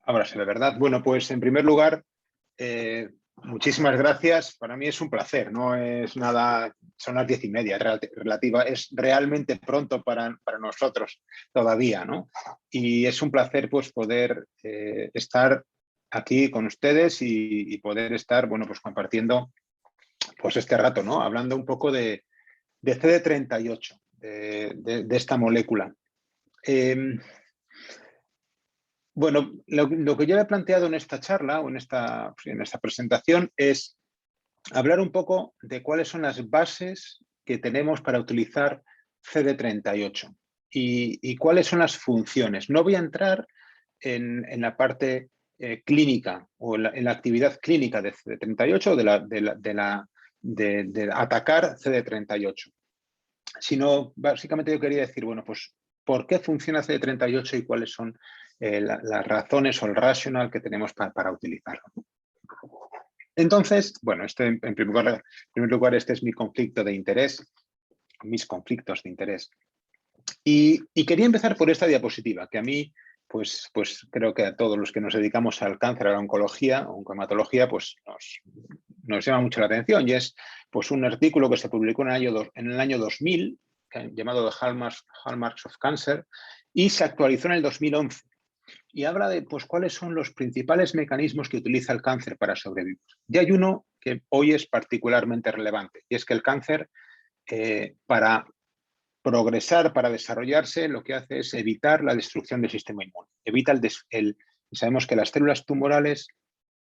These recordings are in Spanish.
Ahora se ve, ¿verdad? Bueno, pues en primer lugar, muchísimas gracias. Para mí es un placer, no es nada, son las 10:30, relativa, es realmente pronto para nosotros todavía, ¿no? Y es un placer pues poder estar aquí con ustedes y poder estar, bueno, pues compartiendo pues este rato, ¿no? Hablando un poco de CD38, de esta molécula. Bueno, lo que yo he planteado en esta charla o en esta presentación es hablar un poco de cuáles son las bases que tenemos para utilizar CD38 y cuáles son las funciones. No voy a entrar en la parte clínica o en la actividad clínica de CD38 de atacar CD38, sino básicamente yo quería decir, bueno, pues ¿por qué funciona CD38 y cuáles son las razones o el racional que tenemos para utilizarlo? Entonces, bueno, en primer lugar, este es mi conflicto de interés, mis conflictos de interés. Y quería empezar por esta diapositiva, que a mí, pues creo que a todos los que nos dedicamos al cáncer, a la oncología o oncohematología, pues nos llama mucho la atención. Y es pues un artículo que se publicó en el año 2000, llamado The Hallmarks of Cancer, y se actualizó en el 2011. Y habla de pues, cuáles son los principales mecanismos que utiliza el cáncer para sobrevivir. Y hay uno que hoy es particularmente relevante, y es que el cáncer, para progresar, para desarrollarse, lo que hace es evitar la destrucción del sistema inmune. Sabemos que las células tumorales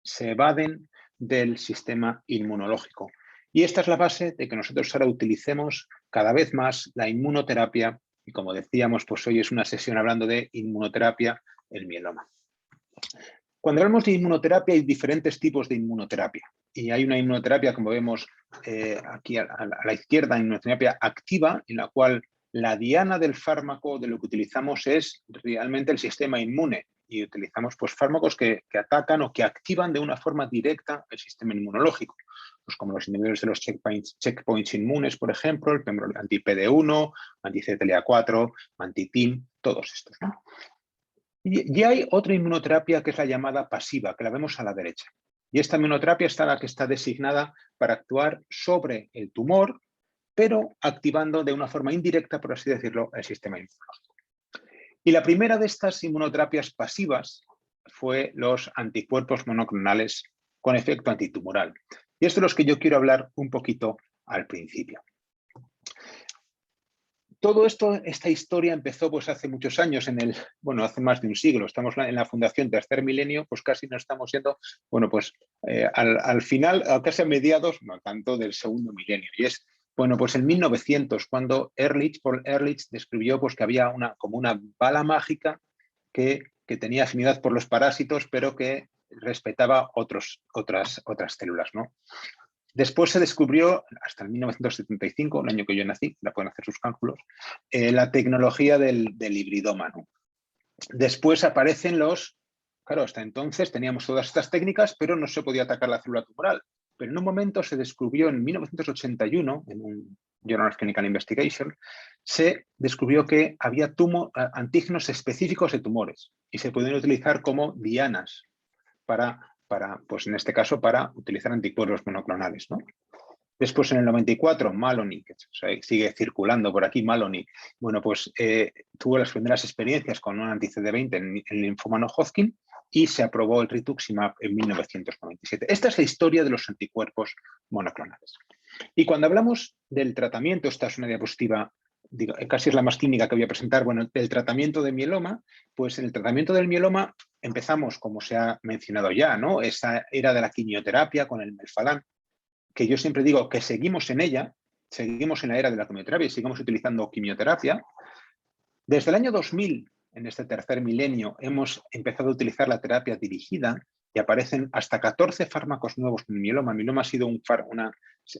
se evaden del sistema inmunológico. Y esta es la base de que nosotros ahora utilicemos cada vez más la inmunoterapia. Y como decíamos, pues hoy es una sesión hablando de inmunoterapia, el mieloma. Cuando hablamos de inmunoterapia, hay diferentes tipos de inmunoterapia. Y hay una inmunoterapia, como vemos aquí a la izquierda, inmunoterapia activa, en la cual la diana del fármaco de lo que utilizamos es realmente el sistema inmune. Y utilizamos pues, fármacos que atacan o que activan de una forma directa el sistema inmunológico. Pues como los inhibidores de los checkpoints inmunes, por ejemplo, el anti-PD1, anti-CTLA4, anti-TIM, todos estos, ¿no? Y hay otra inmunoterapia que es la llamada pasiva, que la vemos a la derecha. Y esta inmunoterapia está la que está designada para actuar sobre el tumor, pero activando de una forma indirecta, por así decirlo, el sistema inmunológico. Y la primera de estas inmunoterapias pasivas fue los anticuerpos monoclonales con efecto antitumoral. Y esto es de los que yo quiero hablar un poquito al principio. Todo esto, esta historia empezó pues hace muchos años, hace más de un siglo. Estamos en la fundación Tercer Milenio, pues casi nos estamos yendo, bueno, pues al final, casi a mediados, no tanto, del segundo milenio. Y es, bueno, pues en 1900, cuando Paul Ehrlich describió pues que había como una bala mágica que tenía afinidad por los parásitos, pero que respetaba otras células, ¿no? Después se descubrió, hasta el 1975, el año que yo nací, la pueden hacer sus cálculos, la tecnología del hibridoma, ¿no? Después aparecen claro, hasta entonces teníamos todas estas técnicas, pero no se podía atacar la célula tumoral. Pero en un momento se descubrió, en 1981, en un Journal of Clinical Investigation, se descubrió que había antígenos específicos de tumores y se podían utilizar como dianas pues en este caso, para utilizar anticuerpos monoclonales, ¿no? Después, en el 94, Maloney, que sigue circulando por aquí, Maloney, bueno, pues tuvo las primeras experiencias con un anti-CD20 en linfoma no Hodgkin y se aprobó el rituximab en 1997. Esta es la historia de los anticuerpos monoclonales. Y cuando hablamos del tratamiento, esta es una diapositiva, casi es la más clínica que voy a presentar, bueno, el tratamiento de mieloma, pues en el tratamiento del mieloma empezamos, como se ha mencionado ya, ¿no? Esa era de la quimioterapia con el melfalán, que yo siempre digo que seguimos en ella, seguimos en la era de la quimioterapia y seguimos utilizando quimioterapia. Desde el año 2000, en este tercer milenio, hemos empezado a utilizar la terapia dirigida y aparecen hasta 14 fármacos nuevos en el mieloma. El mieloma ha sido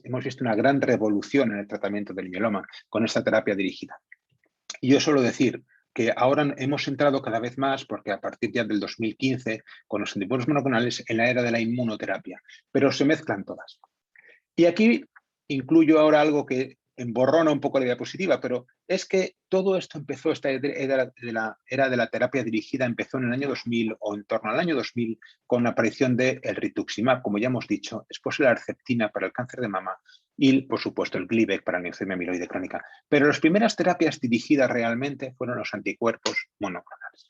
hemos visto una gran revolución en el tratamiento del mieloma con esta terapia dirigida. Y yo suelo decir que ahora hemos entrado cada vez más, porque a partir ya del 2015, con los anticuerpos monoclonales, en la era de la inmunoterapia, pero se mezclan todas. Y aquí incluyo ahora algo que emborrona un poco la diapositiva, pero es que todo esto empezó, esta era de la terapia dirigida, empezó en el año 2000 o en torno al año 2000 con la aparición del rituximab, como ya hemos dicho, después la herceptina para el cáncer de mama y, por supuesto, el Gleevec para la leucemia amiloide crónica. Pero las primeras terapias dirigidas realmente fueron los anticuerpos monoclonales.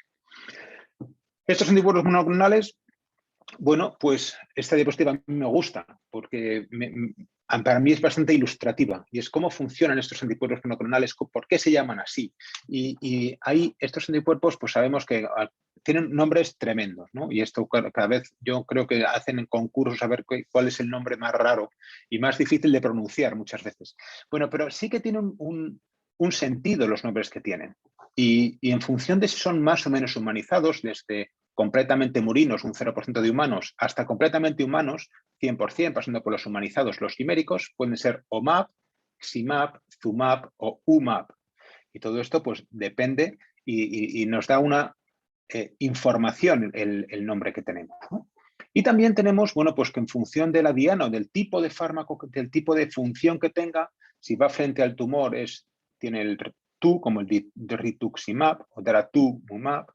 Estos anticuerpos monoclonales, bueno, pues esta diapositiva a mí me gusta porque para mí es bastante ilustrativa y es cómo funcionan estos anticuerpos monoclonales, por qué se llaman así. Y ahí estos anticuerpos, pues sabemos que tienen nombres tremendos, ¿no? Y esto cada vez yo creo que hacen en concursos a ver cuál es el nombre más raro y más difícil de pronunciar muchas veces. Bueno, pero sí que tienen un sentido los nombres que tienen. Y en función de si son más o menos humanizados, desde completamente murinos, un 0% de humanos, hasta completamente humanos, 100%, pasando por los humanizados, los quiméricos, pueden ser OMAP, XIMAP, ZUMAP o UMAP. Y todo esto pues depende y nos da una información el nombre que tenemos, ¿no? Y también tenemos, bueno, pues que en función de la diana o del tipo de fármaco, del tipo de función que tenga, si va frente al tumor tiene el TU, como el de rituximab o daratumumab,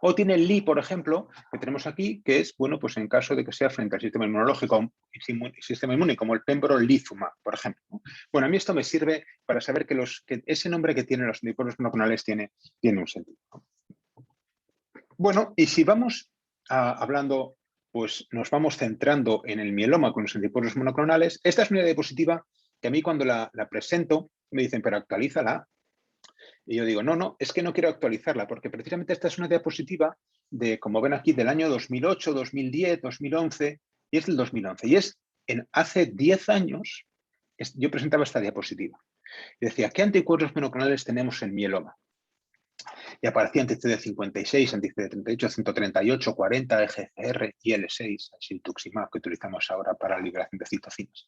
o tiene el LI, por ejemplo, que tenemos aquí, que es, bueno, pues en caso de que sea frente al sistema inmunológico y sistema inmune, como el pembrolizumab, por ejemplo, ¿no? Bueno, a mí esto me sirve para saber que ese nombre que tienen los anticuerpos monoclonales tiene un sentido. Bueno, y si vamos hablando, pues nos vamos centrando en el mieloma con los anticuerpos monoclonales, esta es una diapositiva que a mí cuando la presento me dicen, pero actualízala. Y yo digo, no, es que no quiero actualizarla, porque precisamente esta es una diapositiva de, como ven aquí, del año 2008, 2010, 2011, y es del 2011. Y hace 10 años yo presentaba esta diapositiva. Y decía, ¿qué anticuerpos monoclonales tenemos en mieloma? Y aparecía anti-CD56, anti-CD38, 138, 40, EGFR, IL6, siltuximab, que utilizamos ahora para la liberación de citocinas.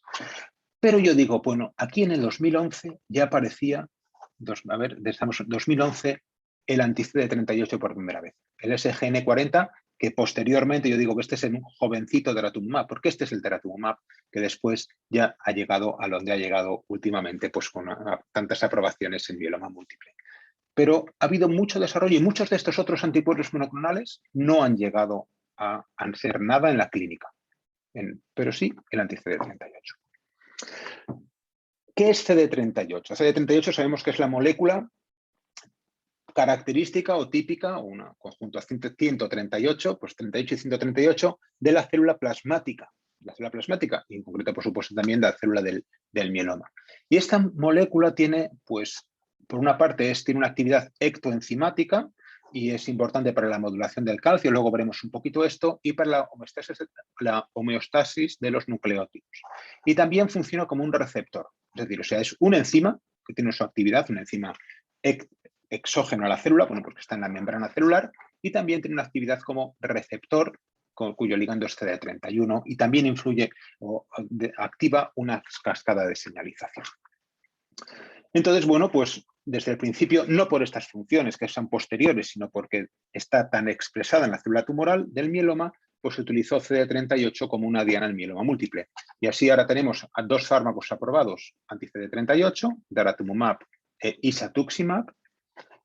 Pero yo digo, bueno, aquí en el 2011 ya aparecía, estamos en 2011, el anti-CD38 por primera vez. El SGN40, que posteriormente yo digo que este es un jovencito de daratumumab, porque este es el daratumumab que después ya ha llegado a donde ha llegado últimamente, pues con tantas aprobaciones en mieloma múltiple. Pero ha habido mucho desarrollo y muchos de estos otros anticuerpos monoclonales no han llegado a ser nada en la clínica, pero sí el anti-CD38. ¿Qué es CD38? CD38 sabemos que es la molécula característica o típica, o una conjuntuación 138, pues 38 y 138, de la célula plasmática. La célula plasmática, y en concreto, por supuesto, también de la célula del mieloma. Y esta molécula tiene, pues, por una parte, tiene una actividad ectoenzimática, y es importante para la modulación del calcio, luego veremos un poquito esto, y para la homeostasis de los nucleótidos. Y también funciona como un receptor, es decir, o sea, es una enzima que tiene su actividad, una enzima exógeno a la célula, bueno, porque está en la membrana celular, y también tiene una actividad como receptor, cuyo ligando es CD31, y también influye o activa una cascada de señalización. Entonces, bueno, pues desde el principio, no por estas funciones que son posteriores, sino porque está tan expresada en la célula tumoral del mieloma, pues se utilizó CD38 como una diana en mieloma múltiple. Y así ahora tenemos a 2 fármacos aprobados anti-CD38, daratumumab e isatuximab,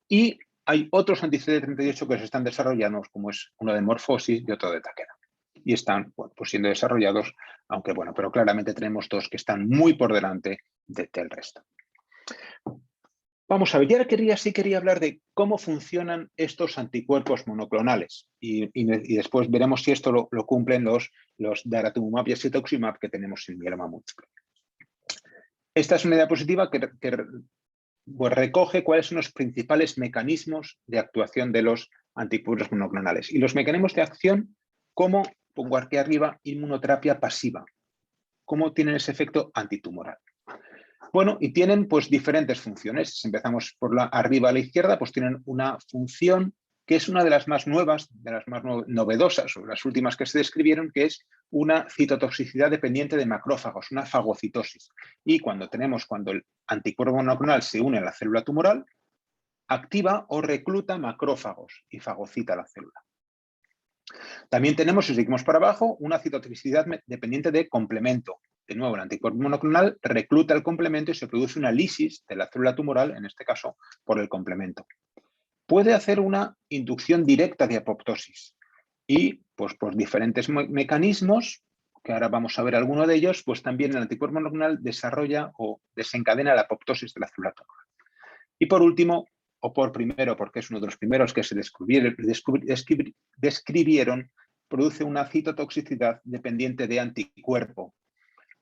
y hay otros anti-CD38 que se están desarrollando, como es uno de Morphosis y otro de Takeda. Y están, bueno, pues siendo desarrollados, aunque bueno, pero claramente tenemos 2 que están muy por delante del resto. Vamos a ver, ya sí quería hablar de cómo funcionan estos anticuerpos monoclonales y después veremos si esto lo cumplen los daratumumab y cetuximab que tenemos en mieloma múltiple. Esta es una diapositiva que pues recoge cuáles son los principales mecanismos de actuación de los anticuerpos monoclonales. Y los mecanismos de acción, como pongo aquí arriba, inmunoterapia pasiva, cómo tienen ese efecto antitumoral. Bueno, y tienen pues diferentes funciones. Si empezamos por arriba a la izquierda, pues tienen una función que es una de las más nuevas, de las más novedosas, o las últimas que se describieron, que es una citotoxicidad dependiente de macrófagos, una fagocitosis. Y cuando el anticuerpo monoclonal se une a la célula tumoral, activa o recluta macrófagos y fagocita la célula. También tenemos, si seguimos para abajo, una citotoxicidad dependiente de complemento, de nuevo, el anticuerpo monoclonal recluta el complemento y se produce una lisis de la célula tumoral, en este caso por el complemento. Puede hacer una inducción directa de apoptosis y pues por diferentes mecanismos, que ahora vamos a ver alguno de ellos, pues también el anticuerpo monoclonal desarrolla o desencadena la apoptosis de la célula tumoral. Y por último, o por primero, porque es uno de los primeros que se describieron, produce una citotoxicidad dependiente de anticuerpo.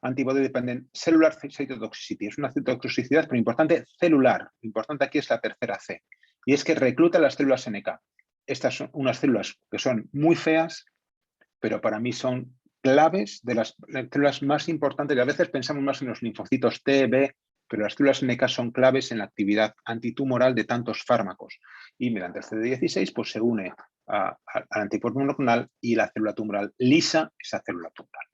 Antibody dependent cellular cytotoxicity. Es una citotoxicidad, pero importante, celular. Lo importante aquí es la tercera C. Y es que recluta las células NK. Estas son unas células que son muy feas, pero para mí son claves de las células más importantes. Y a veces pensamos más en los linfocitos T, B, pero las células NK son claves en la actividad antitumoral de tantos fármacos. Y mediante el CD16 pues, se une al anticuerpo monoclonal y la célula tumoral lisa esa célula tumoral.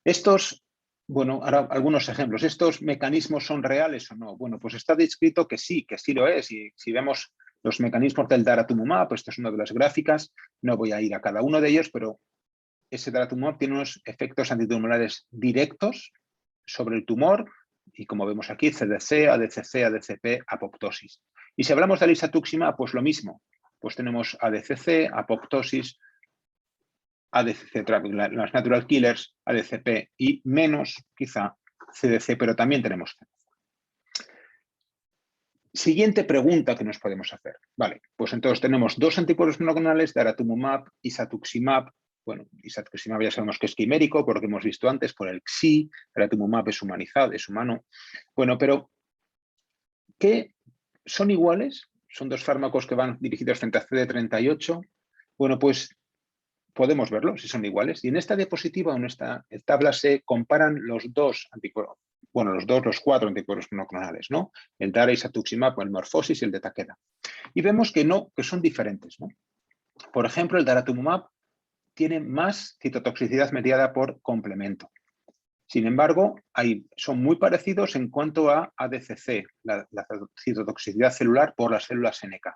Estos, bueno, ahora algunos ejemplos. ¿Estos mecanismos son reales o no? Bueno, pues está descrito que sí lo es. Y si vemos los mecanismos del daratumumab, pues esto es una de las gráficas, no voy a ir a cada uno de ellos, pero ese daratumumab tiene unos efectos antitumorales directos sobre el tumor y como vemos aquí, CDC, ADCC, ADCP, apoptosis. Y si hablamos del isatuximab, pues lo mismo. Pues tenemos ADCC, apoptosis, ADCC, las natural killers, ADCP y menos, quizá, CDC, pero también tenemos CDC. Siguiente pregunta que nos podemos hacer. Vale, pues entonces tenemos dos anticuerpos monoclonales, daratumumab, isatuximab. Bueno, isatuximab ya sabemos que es quimérico, por lo que hemos visto antes, por el XI, daratumumab es humanizado, es humano. Bueno, pero ¿qué son iguales? Son dos fármacos que van dirigidos frente a CD38. Bueno, pues podemos verlo si son iguales. Y en esta diapositiva o en esta tabla se comparan los dos anticuerpos, bueno, los cuatro anticuerpos monoclonales, ¿no? El Dara, isatuximab, el Morphosis y el de Takeda. Y vemos que no, que son diferentes, ¿no? Por ejemplo, el daratumumab tiene más citotoxicidad mediada por complemento. Sin embargo, son muy parecidos en cuanto a ADCC, la citotoxicidad celular por las células NK.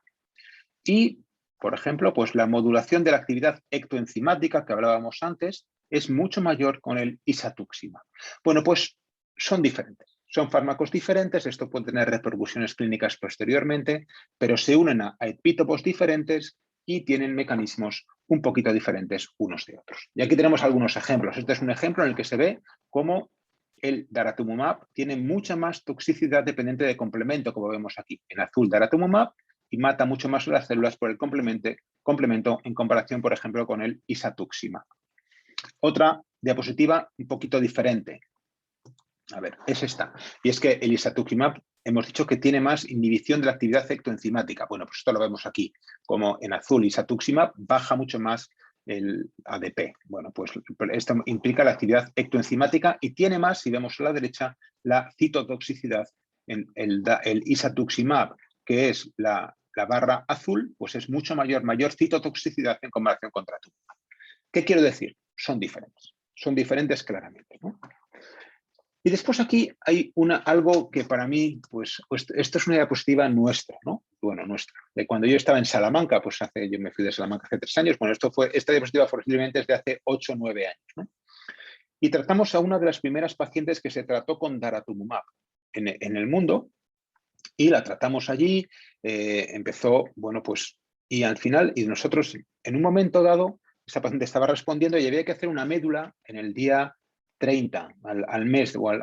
Y, por ejemplo, pues la modulación de la actividad ectoenzimática que hablábamos antes es mucho mayor con el isatuximab. Bueno, pues son diferentes. Son fármacos diferentes, esto puede tener repercusiones clínicas posteriormente, pero se unen a epítopos diferentes y tienen mecanismos un poquito diferentes unos de otros. Y aquí tenemos algunos ejemplos. Este es un ejemplo en el que se ve cómo el daratumumab tiene mucha más toxicidad dependiente de complemento, como vemos aquí. En azul, daratumumab, y mata mucho más las células por el complemento en comparación, por ejemplo, con el isatuximab. Otra diapositiva un poquito diferente. A ver, es esta. Y es que el isatuximab hemos dicho que tiene más inhibición de la actividad ectoenzimática. Bueno, pues esto lo vemos aquí. Como en azul, isatuximab baja mucho más el ADP. Bueno, pues esto implica la actividad ectoenzimática y tiene más, si vemos a la derecha, la citotoxicidad. En el isatuximab, que es la barra azul, pues es mucho mayor citotoxicidad en comparación con daratumumab. ¿Qué quiero decir? Son diferentes claramente, ¿no? Y después aquí hay algo que para mí, pues esto es una diapositiva nuestra, ¿no? Bueno, nuestra. De cuando yo estaba en Salamanca, pues yo me fui de Salamanca hace 3 años, bueno, esta diapositiva posiblemente es de hace 8 o 9 años, ¿no? Y tratamos a una de las primeras pacientes que se trató con daratumumab en el mundo, y la tratamos allí, empezó, bueno, pues, y al final, y nosotros, en un momento dado, esa paciente estaba respondiendo y había que hacer una médula en el día 30, al mes o a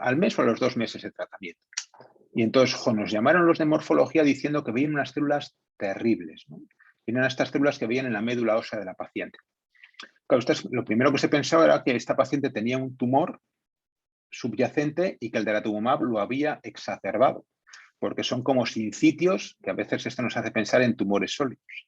los 2 meses de tratamiento. Y entonces nos llamaron los de morfología diciendo que veían unas células terribles, ¿no? Veían estas células que veían en la médula ósea de la paciente. Claro, lo primero que se pensó era que esta paciente tenía un tumor subyacente y que el daratumumab lo había exacerbado, porque son como sincitios que a veces esto nos hace pensar en tumores sólidos.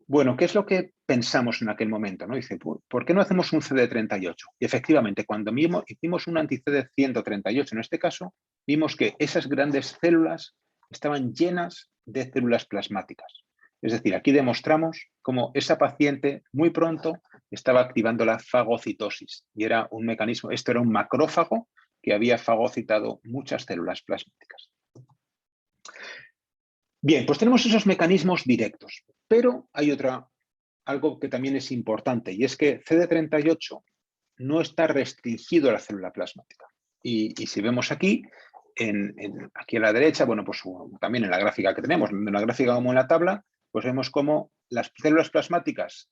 Bueno, ¿qué es lo que pensamos en aquel momento, ¿no? Dice, ¿por qué no hacemos un CD38? Y efectivamente, cuando hicimos un anti-CD138 en este caso, vimos que esas grandes células estaban llenas de células plasmáticas. Es decir, aquí demostramos cómo esa paciente muy pronto estaba activando la fagocitosis y era un mecanismo, esto era un macrófago que había fagocitado muchas células plasmáticas. Bien, pues tenemos esos mecanismos directos, pero hay algo que también es importante y es que CD38 no está restringido a la célula plasmática. Y si vemos aquí, aquí a la derecha, bueno, pues también en la gráfica que tenemos, en la gráfica como en la tabla, pues vemos cómo las células plasmáticas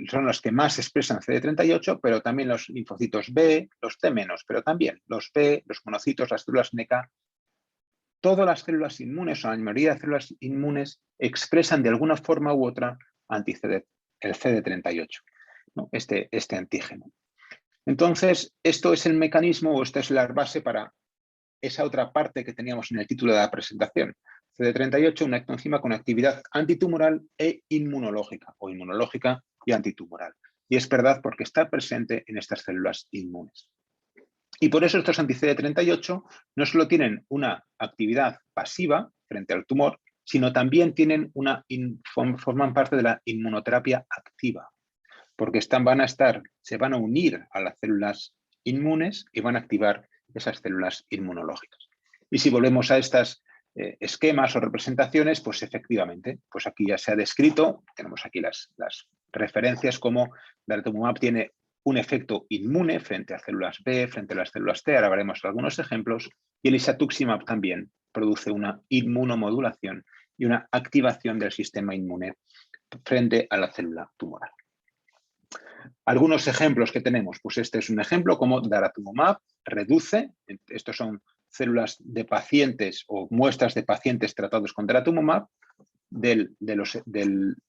son las que más expresan CD38, pero también los linfocitos B, los T-, pero también los B, los monocitos, las células NK. Todas las células inmunes, o la mayoría de células inmunes, expresan de alguna forma u otra el CD38, ¿no? Este antígeno. Entonces, esto es el mecanismo, o esta es la base para esa otra parte que teníamos en el título de la presentación. CD38, una enzima con actividad antitumoral e inmunológica, o inmunológica y antitumoral. Y es verdad porque está presente en estas células inmunes. Y por eso estos anti-CD38 no solo tienen una actividad pasiva frente al tumor, sino también forman parte de la inmunoterapia activa, porque se van a unir a las células inmunes y van a activar esas células inmunológicas. Y si volvemos a estas esquemas o representaciones, pues efectivamente, pues aquí ya se ha descrito, tenemos aquí las referencias como daratumumab tiene un efecto inmune frente a células B, frente a las células T, ahora veremos algunos ejemplos, y el isatuximab también produce una inmunomodulación y una activación del sistema inmune frente a la célula tumoral. Algunos ejemplos que tenemos, pues este es un ejemplo como daratumumab reduce, estos son células de pacientes o muestras de pacientes tratados con daratumumab, de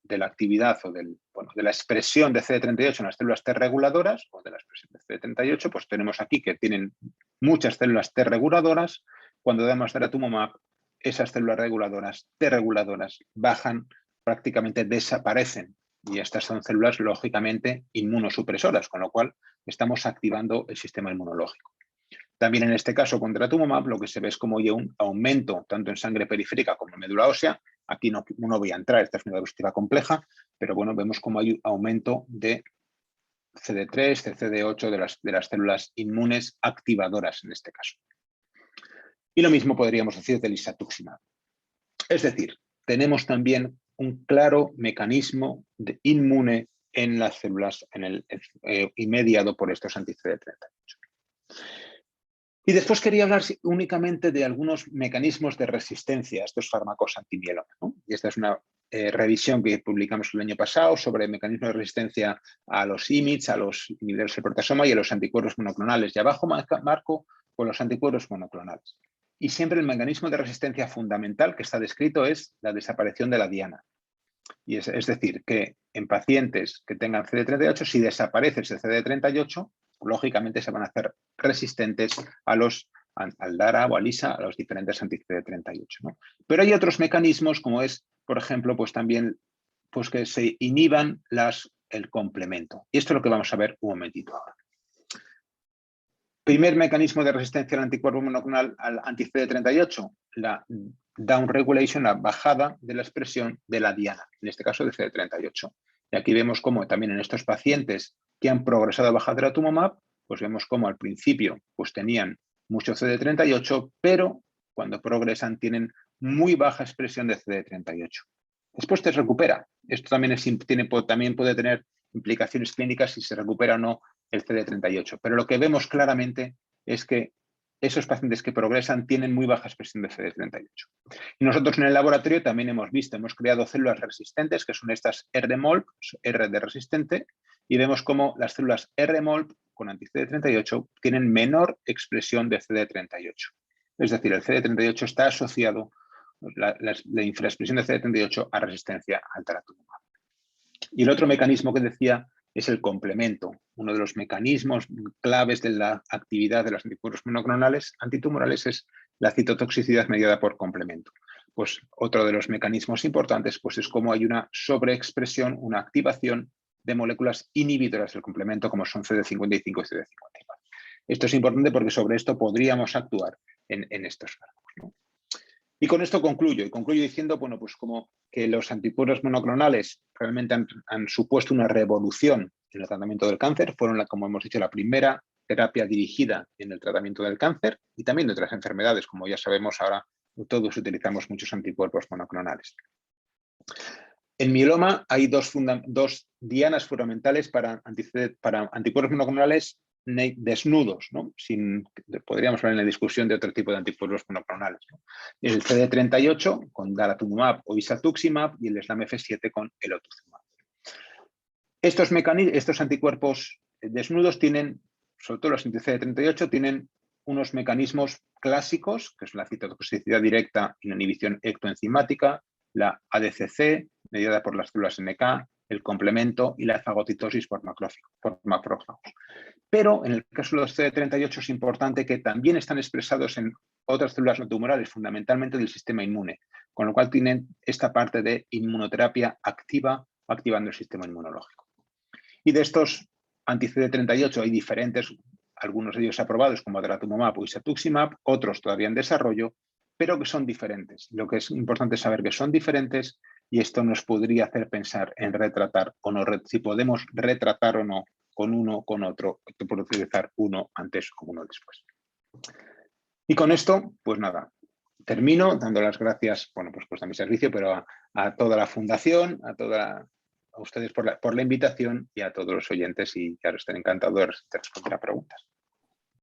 la actividad o de la expresión de CD38 en las células T reguladoras o de la expresión de CD38, pues tenemos aquí que tienen muchas células T reguladoras. Cuando damos daratumumab, esas células reguladoras, T reguladoras, bajan, prácticamente desaparecen. Y estas son células, lógicamente, inmunosupresoras, con lo cual estamos activando el sistema inmunológico. También en este caso, con daratumumab, lo que se ve es como hay un aumento tanto en sangre periférica como en médula ósea. Aquí no voy a entrar, esta es una diapositiva compleja, pero bueno, vemos como hay un aumento de CD3, de CD8 de las células inmunes activadoras en este caso. Y lo mismo podríamos decir del isatuximab. Es decir, tenemos también un claro mecanismo inmune en las células y mediado por estos anti-CD38. Y después quería hablar únicamente de algunos mecanismos de resistencia a estos fármacos antimieloma, ¿no? Y esta es una revisión que publicamos el año pasado sobre mecanismos de resistencia a los IMiDs, a los inhibidores del proteasoma y a los anticuerpos monoclonales. Y abajo marco con los anticuerpos monoclonales. Y siempre el mecanismo de resistencia fundamental que está descrito es la desaparición de la diana. Y es decir, que en pacientes que tengan CD38, si desaparece ese CD38, lógicamente se van a hacer resistentes al DARA o al ISA, a los diferentes anti-CD38, ¿no? Pero hay otros mecanismos, como es, por ejemplo, pues también pues que se inhiban el complemento. Y esto es lo que vamos a ver un momentito ahora. Primer mecanismo de resistencia al anticuerpo monoclonal al anti-CD38, la downregulation, la bajada de la expresión de la diana, en este caso de CD38. Y aquí vemos cómo también en estos pacientes que han progresado a baja daratumumab, pues vemos cómo al principio pues tenían mucho CD38, pero cuando progresan tienen muy baja expresión de CD38. Después se recupera. Esto también, también puede tener implicaciones clínicas si se recupera o no el CD38. Pero lo que vemos claramente es que esos pacientes que progresan tienen muy baja expresión de CD38. Y nosotros en el laboratorio también hemos creado células resistentes, que son estas RMOLP, R de resistente, y vemos cómo las células RMOLP con anti-CD38 tienen menor expresión de CD38. Es decir, el CD38 está asociado, la infraexpresión de CD38 a resistencia al daratumumab. Y el otro mecanismo que decía es el complemento, uno de los mecanismos claves de la actividad de los anticuerpos monoclonales antitumorales es la citotoxicidad mediada por complemento. Pues otro de los mecanismos importantes pues es cómo hay una sobreexpresión, una activación de moléculas inhibidoras del complemento como son CD55 y CD54. Esto es importante porque sobre esto podríamos actuar en estos fármacos, ¿no? Y con esto concluyo diciendo, bueno, pues como que los anticuerpos monoclonales realmente han supuesto una revolución en el tratamiento del cáncer, fueron, como hemos dicho, la primera terapia dirigida en el tratamiento del cáncer y también de otras enfermedades, como ya sabemos ahora todos utilizamos muchos anticuerpos monoclonales. En mieloma hay dos dianas fundamentales para anticuerpos monoclonales desnudos, ¿no? Podríamos hablar en la discusión de otro tipo de anticuerpos monoclonales, ¿no? El CD38 con daratumumab o isatuximab y el SLAMF7 con elotuzumab. Estos anticuerpos desnudos tienen, sobre todo los anti-CD38, tienen unos mecanismos clásicos, que es la citotoxicidad directa y la inhibición ectoenzimática, la ADCC, mediada por las células NK, el complemento y la fagocitosis por macrófagos. Pero en el caso de los CD38 es importante que también están expresados en otras células no tumorales, fundamentalmente del sistema inmune, con lo cual tienen esta parte de inmunoterapia activa, activando el sistema inmunológico. Y de estos anti-CD38 hay diferentes, algunos de ellos aprobados como daratumumab o isatuximab, otros todavía en desarrollo, pero que son diferentes. Lo que es importante es saber que son diferentes y esto nos podría hacer pensar en retratar o no, si podemos retratar o no con uno o con otro, por utilizar uno antes o uno después. Y con esto, pues nada, termino dando las gracias, bueno, pues a mi servicio, pero a toda la fundación, a ustedes por la invitación y a todos los oyentes, y claro, estaré encantado de responder a preguntas.